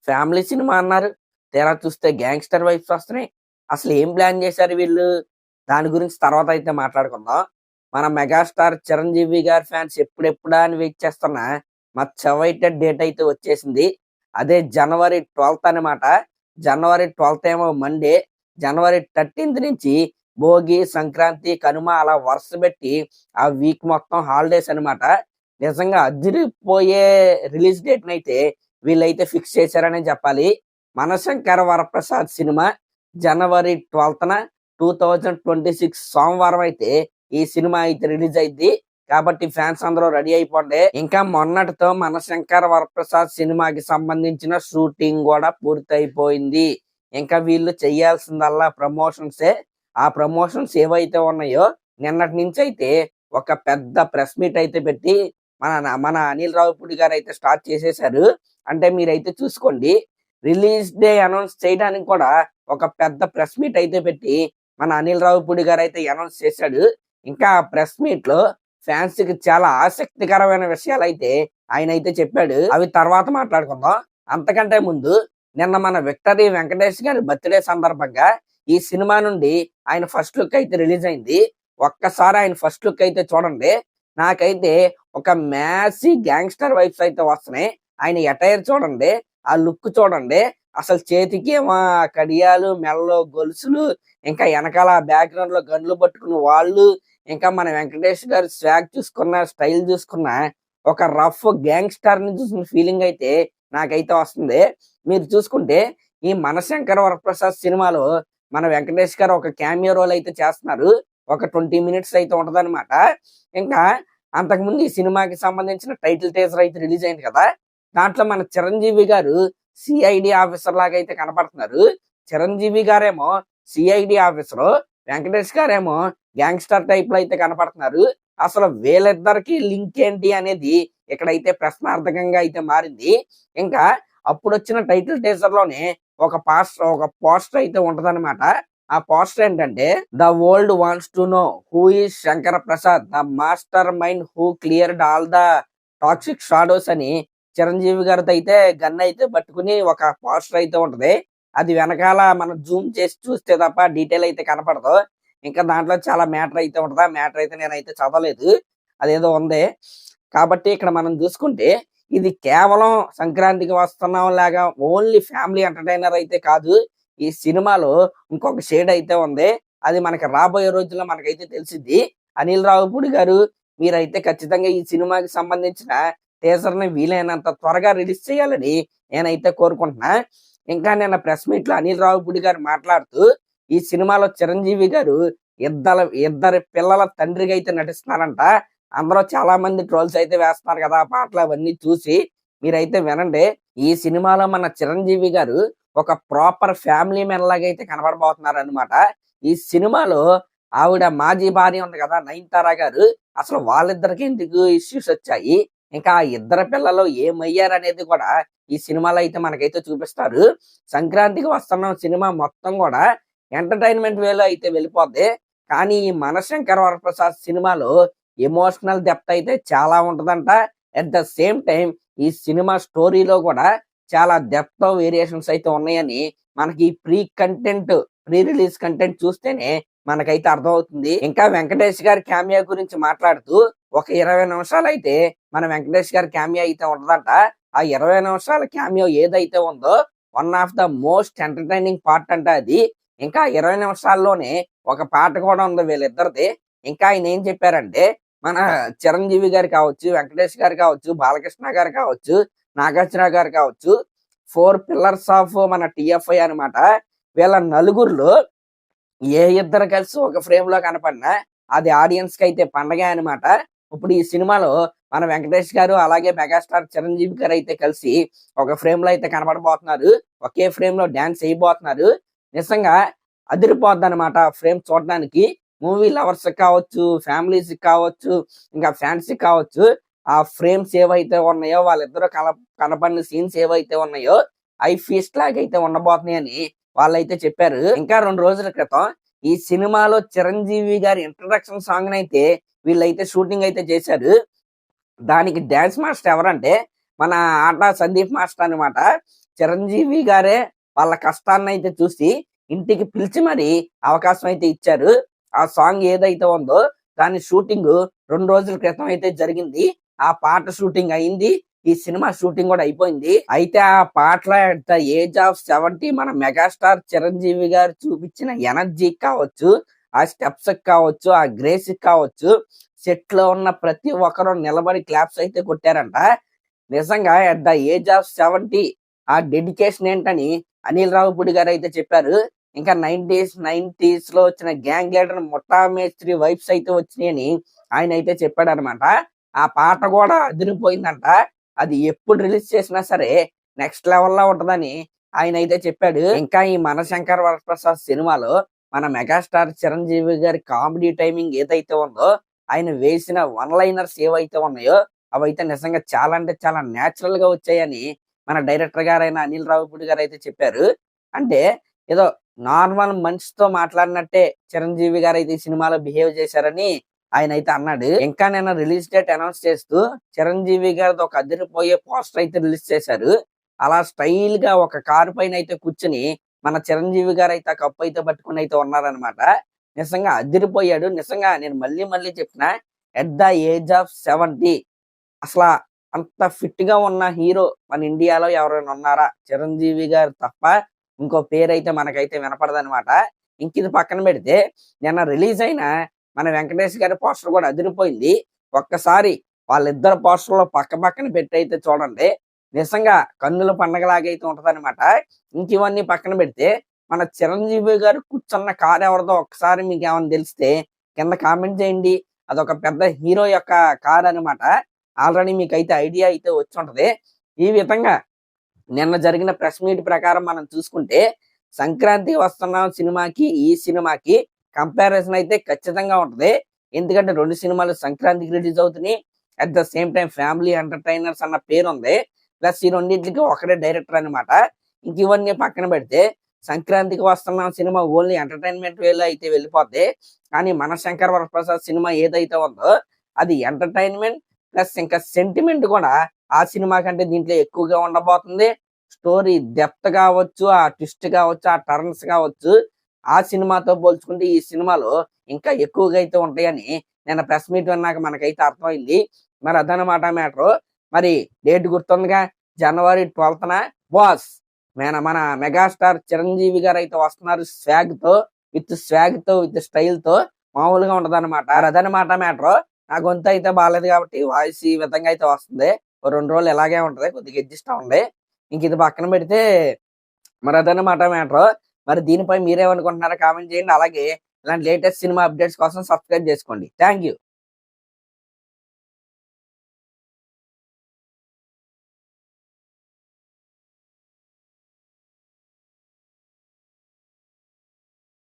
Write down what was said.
Family cinema అన్నారు. తీరా చూస్తే గ్యాంగ్‌స్టర్ వైబ్స్ వస్తున్నాయి. అసలు ఏం ప్లాన్ చేశారు వీళ్ళు? దాని గురించి తర్వాత అయితే మాట్లాడుకుందాం. మన మెగాస్టార్ చిరంజీవి గారి ఫ్యాన్స్ ఎప్పుడెప్పుడా అని వెయిట్ చేస్తున్న మచ్ అవైటెడ్ డేట్ అయితే వచ్చేసింది. అదే జనవరి 12థ్ అనమాట. జనవరి 12థ్ ఏమో మండే. జనవరి 13థ్ నుంచి భోగి, సంక్రాంతి, కనుమ అలా వరుసబెట్టి ఆ వీక్ మొత్తం హాలిడేస్ అనమాట. నిజంగా అదిరిపోయే రిలీజ్ డేట్‌నైతే వీళ్ళైతే ఫిక్స్ చేశారనే చెప్పాలి. మనశంకర వరప్రసాద్ సినిమా జనవరి 12థ్ 2026 సోమవారం అయితే ఈ సినిమా అయితే రిలీజ్ అయింది. కాబట్టి ఫ్యాన్స్ అందరూ రెడీ అయిపోండి. ఇంకా మొన్నటితో మనశంకర వరప్రసాద్ సినిమాకి సంబంధించిన షూటింగ్ కూడా పూర్తయిపోయింది. ఇంకా వీళ్ళు చేయాల్సిందల్లా ప్రమోషన్సే. ఆ ప్రమోషన్స్ ఏవైతే ఉన్నాయో నిన్నటి నుంచి అయితే ఒక పెద్ద ప్రెస్ మీట్ అయితే పెట్టి మన అనిల్ రావిపూడి గారు అయితే స్టార్ట్ చేసేసారు. అంటే మీరైతే చూసుకోండి, రిలీజ్ డే అనౌన్స్ చేయడానికి కూడా ఒక పెద్ద ప్రెస్ మీట్ అయితే పెట్టి మన అనిల్ రావిపూడి గారు అయితే అనౌన్స్ చేశాడు. ఇంకా ఆ ప్రెస్ మీట్ లో ఫ్యాన్స్ కి చాలా ఆసక్తికరమైన విషయాలు అయితే ఆయన అయితే చెప్పాడు. అవి తర్వాత మాట్లాడుకుందాం. అంతకంటే ముందు నిన్న మన విక్టరీ వెంకటేష్ గారి బర్త్డే సందర్భంగా ఈ సినిమా నుండి ఆయన ఫస్ట్ లుక్ అయితే రిలీజ్ అయింది. ఒక్కసారి ఆయన ఫస్ట్ లుక్ అయితే చూడండి. నాకైతే ఒక మ్యాసీ గ్యాంగ్స్టర్ వైబ్స్ అయితే వస్తున్నాయి. ఆయన ఎటైర్ చూడండి, ఆ లుక్ చూడండి. అసలు చేతికి ఏమో కడియాలు, మెడలో గొలుసులు, ఇంకా వెనకాల బ్యాక్గ్రౌండ్ లో గన్లు పట్టుకున్న వాళ్ళు, ఇంకా మన వెంకటేష్ గారి స్వాగ్ చూసుకున్న, స్టైల్ చూసుకున్న ఒక రఫ్ గ్యాంగ్స్టర్ ని చూసిన ఫీలింగ్ అయితే నాకైతే వస్తుంది. మీరు చూసుకుంటే ఈ మనశంకర వరప్రసాద్ సినిమాలో మన వెంకటేష్ గారు ఒక క్యామియో రోల్ అయితే చేస్తున్నారు. ఒక 20 మినిట్స్ అయితే ఉంటదన్నమాట. ఇంకా అంతకుముందు ఈ సినిమాకి సంబంధించిన టైటిల్ టీజర్ అయితే రిలీజ్ అయింది కదా. దాంట్లో మన చిరంజీవి గారు సిఐడి ఆఫీసర్ లాగా అయితే కనపడుతున్నారు. చిరంజీవి గారేమో సిఐడి ఆఫీసర్, వెంకటేష్ గారేమో గ్యాంగ్స్టర్ టైప్ లో అయితే కనపడుతున్నారు. అసలు వీళ్ళిద్దరికి లింక్ ఏంటి అనేది ఇక్కడైతే ప్రశ్నార్థకంగా అయితే మారింది. ఇంకా అప్పుడు వచ్చిన టైటిల్ టీజర్ లోనే ఒక పోస్టర్ అయితే ఉంటదన్నమాట. ఆ పోస్టర్ ఏంటంటే, the world wants to know who is Shankara Prasad, the master mind who cleared all the toxic shadows అని చిరంజీవి గారితో అయితే గన్ అయితే పట్టుకుని ఒక పోస్టర్ అయితే ఉంటది. అది వెనకాల మనం జూమ్ చేసి చూస్తే తప్ప డీటెయిల్ అయితే కనపడదు. ఇంకా దాంట్లో చాలా మ్యాటర్ అయితే ఉంటది. ఆ మ్యాటర్ అయితే నేనైతే చదవలేదు, అదేదో ఉంది. కాబట్టి ఇక్కడ మనం చూసుకుంటే ఇది కేవలం సంక్రాంతికి వస్తున్నాం లాగా ఓన్లీ ఫ్యామిలీ ఎంటర్టైనర్ అయితే కాదు. ఈ సినిమాలో ఇంకొక షేడ్ అయితే ఉంది. అది మనకి రాబోయే రోజుల్లో మనకైతే తెలిసిద్ది. అనిల్ రావిపూడి గారు, మీరైతే ఖచ్చితంగా ఈ సినిమాకి సంబంధించిన టీజర్ ని వీలైనంత త్వరగా రిలీజ్ చేయాలని నేనైతే కోరుకుంటున్నా. ఇంకా నిన్న ప్రెస్ మీట్ లో అనిల్ రావిపూడి గారు మాట్లాడుతూ ఈ సినిమాలో చిరంజీవి గారు ఇద్దరి పిల్లల తండ్రిగా అయితే నటిస్తున్నారంట. అందరూ చాలా మంది ట్రోల్స్ అయితే వేస్తున్నారు కదా ఆ పాటలు అవన్నీ చూసి. మీరైతే వినండి. ఈ సినిమాలో మన చిరంజీవి గారు ఒక ప్రాపర్ ఫ్యామిలీ మెన్ లాగా అయితే కనబడబోతున్నారు అనమాట. ఈ సినిమాలో ఆవిడ మాజీ భార్య ఉంది కదా నయనతార గారు, అసలు వాళ్ళిద్దరికి ఎందుకు ఇష్యూస్ వచ్చాయి, ఇంకా ఆ ఇద్దరు పిల్లలు ఏమయ్యారు అనేది కూడా ఈ సినిమాలో అయితే మనకైతే చూపిస్తారు. సంక్రాంతికి వస్తున్న సినిమా మొత్తం కూడా ఎంటర్టైన్మెంట్ వేలో అయితే వెళ్ళిపోద్ది. కానీ ఈ మనశంకర వరప్రసాద్ సినిమాలో ఎమోషనల్ డెప్త్ అయితే చాలా ఉంటదంట. అట్ ద సేమ్ టైం ఈ సినిమా స్టోరీలో కూడా చాలా డెప్త్ వేరియేషన్స్ అయితే ఉన్నాయని మనకి ప్రీ రిలీజ్ కంటెంట్ చూస్తేనే మనకైతే అర్థమవుతుంది. ఇంకా వెంకటేష్ గారి క్యామియా గురించి మాట్లాడుతూ ఒక 20 నిమిషాలు అయితే మన వెంకటేష్ గారి క్యామియా అయితే ఉంటదంట. ఆ 20 నిమిషాల క్యామియో ఏదైతే ఉందో one of the most entertaining part అంట అది. ఇంకా 20 నిమిషాల్లోనే ఒక పాట కూడా ఉంది వీళ్ళిద్దరిది. ఇంకా ఆయన ఏం చెప్పారంటే, మన చిరంజీవి గారు కావచ్చు, వెంకటేష్ గారు కావచ్చు, బాలకృష్ణ గారు కావచ్చు, నాగార్జున గారు కావచ్చు, 4 పిల్లర్స్ ఆఫ్ మన టిఎఫ్ఐ అనమాట. వీళ్ళ నలుగురిలో ఏ ఇద్దరు కలిసి ఒక ఫ్రేమ్ లో కనపడినా అది ఆడియన్స్ కి అయితే పండగ అనమాట. ఇప్పుడు ఈ సినిమాలో మన వెంకటేష్ గారు అలాగే మెగాస్టార్ చిరంజీవి గారు అయితే కలిసి ఒక ఫ్రేమ్ లో అయితే కనపడబోతున్నారు. ఒకే ఫ్రేమ్ లో డాన్స్ చేయబోతున్నారు. నిజంగా అదిరిపోద్ది అనమాట ఫ్రేమ్ చూడడానికి. మూవీ లవర్స్ కావచ్చు, ఫ్యామిలీస్ కావచ్చు, ఇంకా ఫ్యాన్స్ కావచ్చు, ఆ ఫ్రేమ్స్ ఏవైతే ఉన్నాయో వాళ్ళిద్దరూ కనపడిన సీన్స్ ఏవైతే ఉన్నాయో అవి ఫీస్ట్ లాగా అయితే ఉండబోతున్నాయని వాళ్ళైతే చెప్పారు. ఇంకా 2 రోజుల క్రితం ఈ సినిమాలో చిరంజీవి గారి ఇంట్రడక్షన్ సాంగ్ అయితే వీళ్ళైతే షూటింగ్ అయితే చేశారు. దానికి డాన్స్ మాస్టర్ ఎవరంటే మన ఆట సందీప్ మాస్టర్ అనమాట. చిరంజీవి గారే వాళ్ళ కష్టాన్ని అయితే చూసి ఇంటికి పిలిచి మరి అవకాశం అయితే ఇచ్చారు. ఆ సాంగ్ ఏదైతే ఉందో దాని షూటింగ్ 2 రోజుల క్రితం అయితే జరిగింది. ఆ పాట షూటింగ్ అయింది. ఈ సినిమా షూటింగ్ కూడా అయిపోయింది. అయితే ఆ పాటలో అట్ ద ఏజ్ ఆఫ్ 70 మన మెగాస్టార్ చిరంజీవి గారు చూపించిన ఎనర్జీ కావచ్చు, ఆ స్టెప్స్ కావచ్చు, ఆ గ్రేస్ కావచ్చు, సెట్ లో ఉన్న ప్రతి ఒక్కరు నిలబడి క్లాప్స్ అయితే కొట్టారంట. నిజంగా అట్ ద ఏజ్ ఆఫ్ 70 ఆ డెడికేషన్ ఏంటని అనిల్ రావిపూడి గారు అయితే చెప్పారు. ఇంకా 90s లో వచ్చిన గ్యాంగ్ లీడర్ ముఠా మేస్త్రి వైబ్స్ అయితే వచ్చినాయని ఆయన అయితే చెప్పాడు అనమాట. ఆ పాట కూడా అదిరిపోయిందంట. అది ఎప్పుడు రిలీజ్ చేసినా సరే నెక్స్ట్ లెవెల్లో ఉంటదని ఆయన అయితే చెప్పాడు. ఇంకా ఈ మనశంకర్ వరప్రసాద్ సినిమాలో మన మెగాస్టార్ చిరంజీవి గారి కామెడీ టైమింగ్ ఏదైతే ఉందో, ఆయన వేసిన వన్ లైనర్స్ ఏవైతే ఉన్నాయో అవైతే నిజంగా చాలా అంటే చాలా న్యాచురల్ గా వచ్చాయని మన డైరెక్టర్ గారైన అనిల్ రావిపూడి గారు అయితే చెప్పారు. అంటే ఏదో నార్మల్ మనిషితో మాట్లాడినట్టే చిరంజీవి గారు అయితే ఈ సినిమాలో బిహేవ్ చేశారని ఆయన అయితే అన్నాడు. ఇంకా నిన్న రిలీజ్ డేట్ అనౌన్స్ చేస్తూ చిరంజీవి గారిది ఒక అదిరిపోయే పోస్టర్ అయితే రిలీజ్ చేశారు. అలా స్టైల్ గా ఒక కారు పైన అయితే కూర్చుని మన చిరంజీవి గారు అయితే ఆ కప్పు అయితే పట్టుకుని అయితే ఉన్నారనమాట. నిజంగా అదిరిపోయాడు. నిజంగా నేను మళ్ళీ మళ్ళీ చెప్పిన ఎట్ ద ఏజ్ ఆఫ్ 70 అసలు అంత ఫిట్ గా ఉన్న హీరో మన ఇండియాలో ఎవరైనా ఉన్నారా? చిరంజీవి గారు తప్ప ఇంకో పేరైతే మనకైతే వినపడదనమాట. ఇంక ఇది పక్కన పెడితే నిన్న రిలీజ్ అయిన మన వెంకటేష్ గారి పోస్టర్ కూడా అదిరిపోయింది. ఒక్కసారి వాళ్ళిద్దరు పోస్టర్లో పక్క పక్కన పెట్టి అయితే చూడండి. నిజంగా కన్నుల పండగలాగైతే ఉంటదన్నమాట. ఇంక ఇవన్నీ పక్కన పెడితే మన చిరంజీవి గారు కూర్చున్న కారు ఎవరిదో ఒక్కసారి మీకు ఏమైనా తెలిస్తే కింద కామెంట్ చేయండి. అదొక పెద్ద హీరో యొక్క కార్ అనమాట. ఆల్రెడీ మీకైతే ఐడియా అయితే వచ్చి ఉంటది. ఈ విధంగా నిన్న జరిగిన ప్రెస్ మీట్ ప్రకారం మనం చూసుకుంటే సంక్రాంతి వస్తున్నాం సినిమాకి ఈ సినిమాకి కంపారిజన్ అయితే ఖచ్చితంగా ఉంటది. ఎందుకంటే 2 సినిమాలు సంక్రాంతికి రిలీజ్ అవుతున్నాయి. At the same time family entertainers అన్న పేరు ఉంది. ప్లస్ ఈ రెండింటికి ఒకటే డైరెక్టర్ అనమాట. ఇంక ఇవన్నీ పక్కన పెడితే సంక్రాంతికి వస్తున్నాం సినిమా ఓన్లీ ఎంటర్టైన్మెంట్ వేలో అయితే వెళ్ళిపోద్ది. కానీ మన శంకర్ వరప్రసాద్ సినిమా ఏదైతే ఉందో అది ఎంటర్టైన్మెంట్ ప్లస్ ఇంకా సెంటిమెంట్ కూడా ఆ సినిమా కంటే దీంట్లో ఎక్కువగా ఉండబోతుంది. స్టోరీ డెప్త్ కావచ్చు, ఆ ట్విస్ట్ కావచ్చు, ఆ టర్న్స్ కావచ్చు, ఆ సినిమాతో పోల్చుకుంటే ఈ సినిమాలో ఇంకా ఎక్కువగా అయితే ఉంటాయని నేను ప్రెస్ మీట్ విన్నాక మనకైతే అర్థమైంది. మరి అదనమాట మ్యాటర్. మరి డేట్ గుర్తుందిగా, జనవరి 12న బాస్ మన మెగాస్టార్ చిరంజీవి గారు అయితే వస్తున్నారు. విత్ స్టైల్ తో మామూలుగా ఉంటదన్నమాట. అదనమాట మ్యాటర్. నా గొంతు అయితే బాగాలేదు కాబట్టి వాయిస్ ఈ విధంగా అయితే వస్తుంది. 2 రోజులు ఇలాగే ఉంటది, కొద్దిగా అడ్జస్ట్ అవ్వండి. ఇంక ఇది పక్కన పెడితే మరి అదనమాట మ్యాటర్. మరి దీనిపై మీరేమనుకుంటున్నారో కామెంట్ చేయండి. అలాగే ఇలాంటి లేటెస్ట్ సినిమా అప్డేట్స్ కోసం సబ్స్క్రైబ్ చేసుకోండి. Thank you.